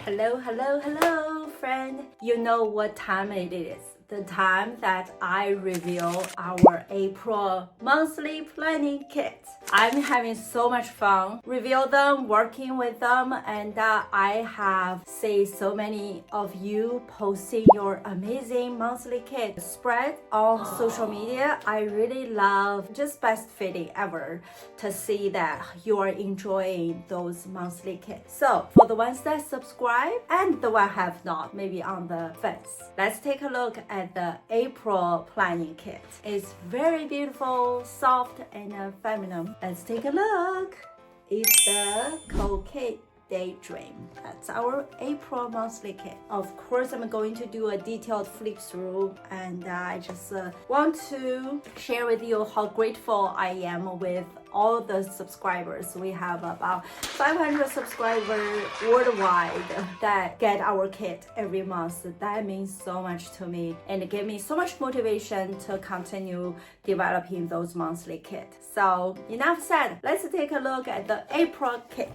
Hello, hello, hello, friend. You know what time it is. The time that I reveal our April monthly planning kit. I'm having so much fun reveal them, working with them, and I have seen so many of you posting your amazing monthly kit spread on social media. I really love, just best feeling ever to see that you are enjoying those monthly kits. So for the ones that subscribe and the one have not, maybe on the fence, let's take a look at the April planning kit. It's very beautiful, soft, and feminine. Let's take a look. It's the Coquette Daydream. That's our April monthly kit. Of course, I'm going to do a detailed flip through, and I just want to share with you how grateful I am with all the subscribers. We have about 500 subscribers worldwide that get our kit every month. That means so much to me and it gave me so much motivation to continue developing those monthly kits. So enough said, let's take a look at the April kit.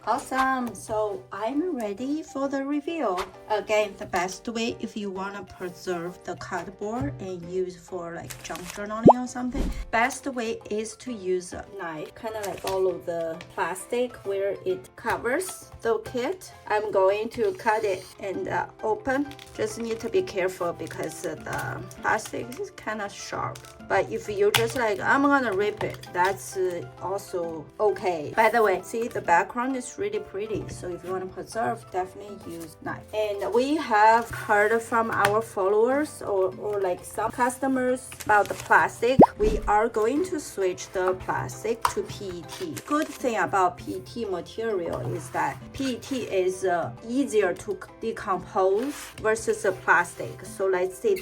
Awesome, so I'm ready for the reveal. Again, the best way if you want to preserve the cardboard and use for like junk journaling or something, best way is to use a knife, kind of like all of the plastic where it covers the kit. I'm going to cut it and open. Just need to be careful because the plastic is kind of sharp. But if you just like, I'm gonna rip it, that's also okay. By the way, see the background is really pretty, so if you want to preserve, definitely use knife. And we have heard from our followers or like some customers about the plastic. We are going to switch the plastic to PET. Good thing about PET material is that PET is easier to decompose versus the plastic. So let's say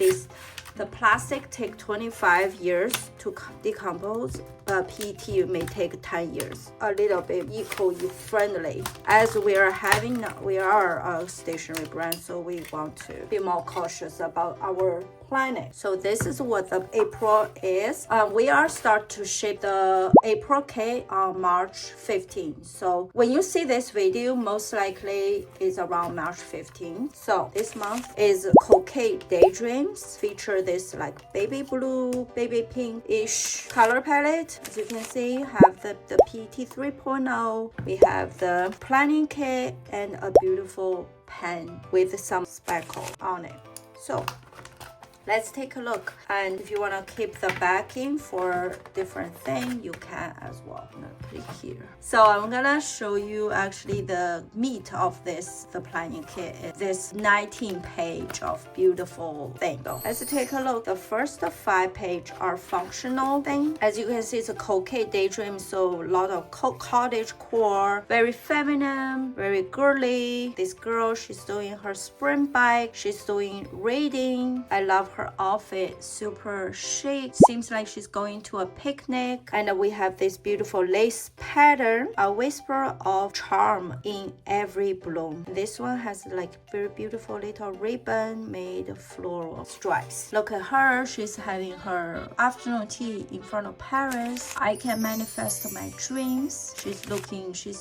the plastic take 25 years to decompose, but PET may take 10 years. A little bit eco-friendly. As we are a stationery brand, so we want to be more cautious about our planet. So this is what the April is. We are start to ship the April kit on March 15. So when you see this video, most likely is around March 15. So this month is Coquette Daydreams. Feature this like baby blue, baby pink-ish color palette. As you can see, have the PET 3.0. We have the planning kit and a beautiful pen with some speckle on it. So let's take a look. And if you want to keep the backing for different thing, you can as well. I'm gonna put it here. So I'm gonna show you actually the meat of the planning kit. This 19 page of beautiful thing. So let's take a look. The first 5 pages are functional thing. As you can see, it's a Coquette Daydream, so a lot of cottage core, very feminine, very girly. This girl, she's doing her spring bike. She's doing reading. I love her outfit, super chic. Seems like she's going to a picnic. And we have this beautiful lace pattern, a whisper of charm in every bloom. This one has like very beautiful little ribbon made floral stripes. Look at her, she's having her afternoon tea in front of Paris. I can manifest my dreams. She's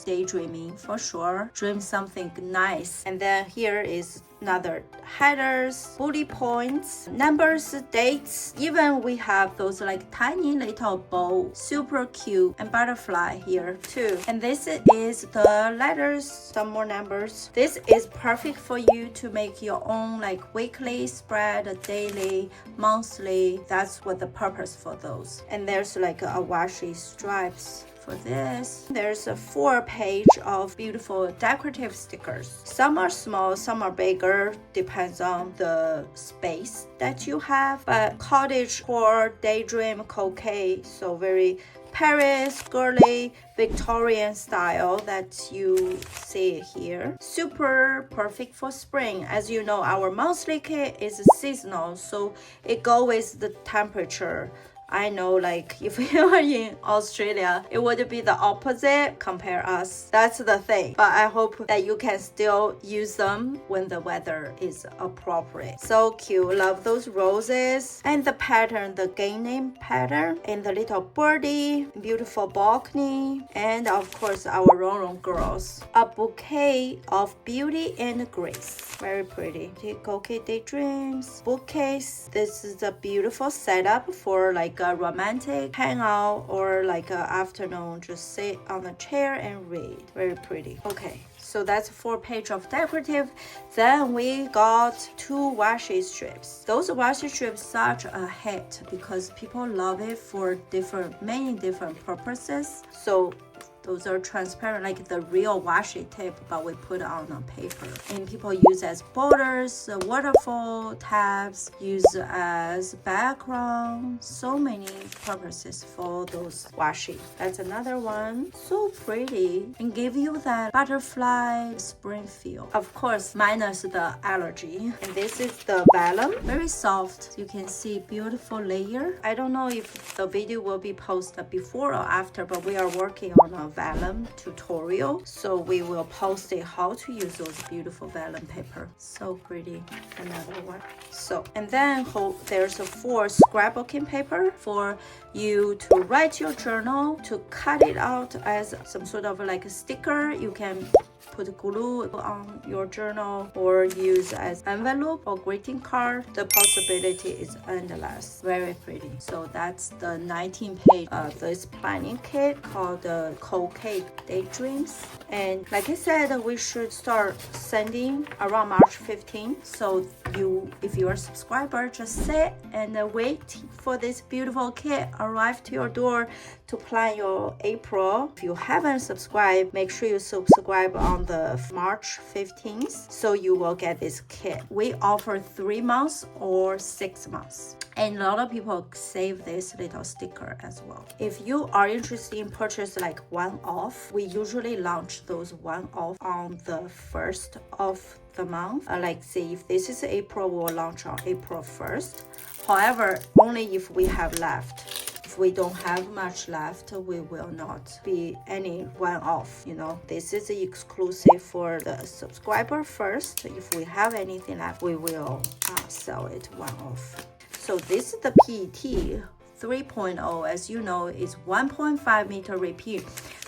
daydreaming for sure. Dream something nice. And then here is another headers, bullet points, numbers, dates. Even we have those like tiny little bow, super cute, and butterfly here too. And this is the letters, some more numbers. This is perfect for you to make your own like weekly spread, daily, monthly. That's what the purpose for those. And there's like a washi stripes. For this, there's a 4 page of beautiful decorative stickers. Some are small, some are bigger, depends on the space that you have. But cottage core, daydream, coquette, so very Paris, girly, Victorian style that you see here. Super perfect for spring. As you know, our monthly kit is seasonal, so it goes with the temperature. I know like if you are in Australia, it would be the opposite compare us. That's the thing. But I hope that you can still use them when the weather is appropriate. So cute. Love those roses. And the pattern, the gaining pattern, and the little birdie, beautiful balcony, and of course our Rongrong girls. A bouquet of beauty and grace. Very pretty. Coquette Daydreams. Bookcase. This is a beautiful setup for like a romantic hangout or like an afternoon. Just sit on a chair and read. Very pretty. Okay. So that's 4 pages of decorative. Then we got 2 washi strips. Those washi strips such a hit because people love it for many different purposes. So those are transparent like the real washi tape, but we put on a paper. And people use as borders, waterfall tabs, use as background. So many purposes for those washi. That's another one. So pretty and give you that butterfly spring feel. Of course, minus the allergy. And this is the vellum. Very soft. You can see beautiful layer. I don't know if the video will be posted before or after, but we are working on a vellum tutorial, so we will post it how to use those beautiful vellum paper. So pretty. Another one. So and then there's a 4 scrapbooking paper for you to write your journal, to cut it out as some sort of like a sticker. You can put glue on your journal or use as envelope or greeting card. The possibility is endless. Very pretty. So that's the 19-page of this planning kit called the Coquette Daydreams. And like I said, we should start sending around March 15th. So if you're a subscriber, just sit and wait for this beautiful kit arrive to your door to plan your April. If you haven't subscribed, make sure you subscribe on the March 15th so you will get this kit. We offer 3 months or 6 months. And a lot of people save this little sticker as well. If you are interested in purchase like one-off, we usually launch those one-off on the 1st of the month. Like say if this is April, we'll launch on April 1st. However, only if we have left. If we don't have much left, we will not be any one-off. This is exclusive for the subscriber first. If we have anything left, we will sell it one-off. So this is the PET 3.0. As you know, is 1.5 meter repeat.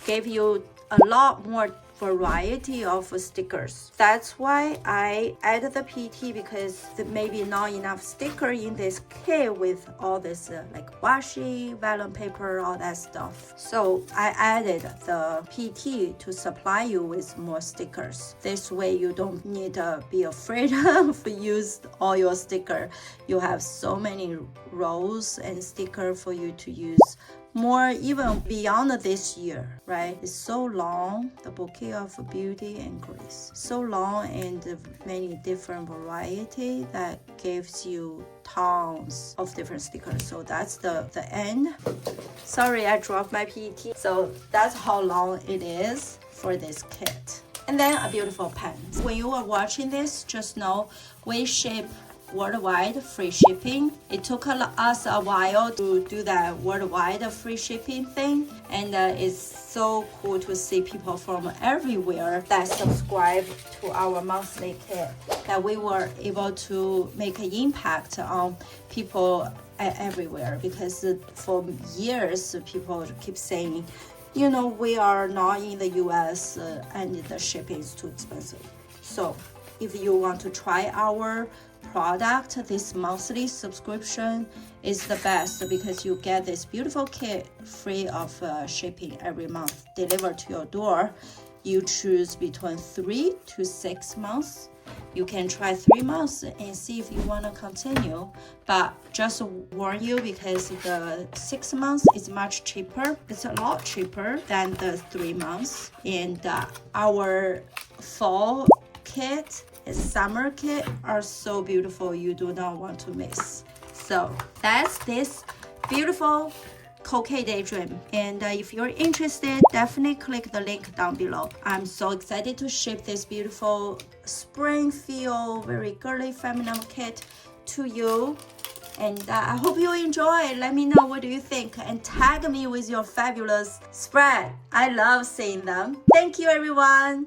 Gave you a lot more variety of stickers. That's why I added the PET, because there may be not enough sticker in this kit with all this like washi, vellum paper, all that stuff. So I added the PET to supply you with more stickers. This way you don't need to be afraid of use all your sticker. You have so many rows and sticker for you to use more even beyond this year, right? It's so long, the bouquet of beauty and grace. So long and many different variety that gives you tons of different stickers. So that's the end. Sorry, I dropped my PET. So that's how long it is for this kit. And then a beautiful pen. When you are watching this, just know we ship worldwide free shipping. It took us a while to do that worldwide free shipping thing, and it's so cool to see people from everywhere that subscribe to our monthly kit, that we were able to make an impact on people everywhere. Because for years people keep saying, we are not in the US and the shipping is too expensive. So if you want to try our product, this monthly subscription is the best, because you get this beautiful kit free of shipping every month delivered to your door. You choose between 3 to 6 months. You can try 3 months and see if you want to continue, but just warn you, because the 6 months is much cheaper. It's a lot cheaper than the 3 months. And our fall kit, summer kit are so beautiful, you do not want to miss. So that's this beautiful Coquette Daydream. And if you're interested, definitely click the link down below. I'm so excited to ship this beautiful spring feel, very girly feminine kit to you. And I hope you enjoy. Let me know what do you think and tag me with your fabulous spread. I love seeing them. Thank you, everyone.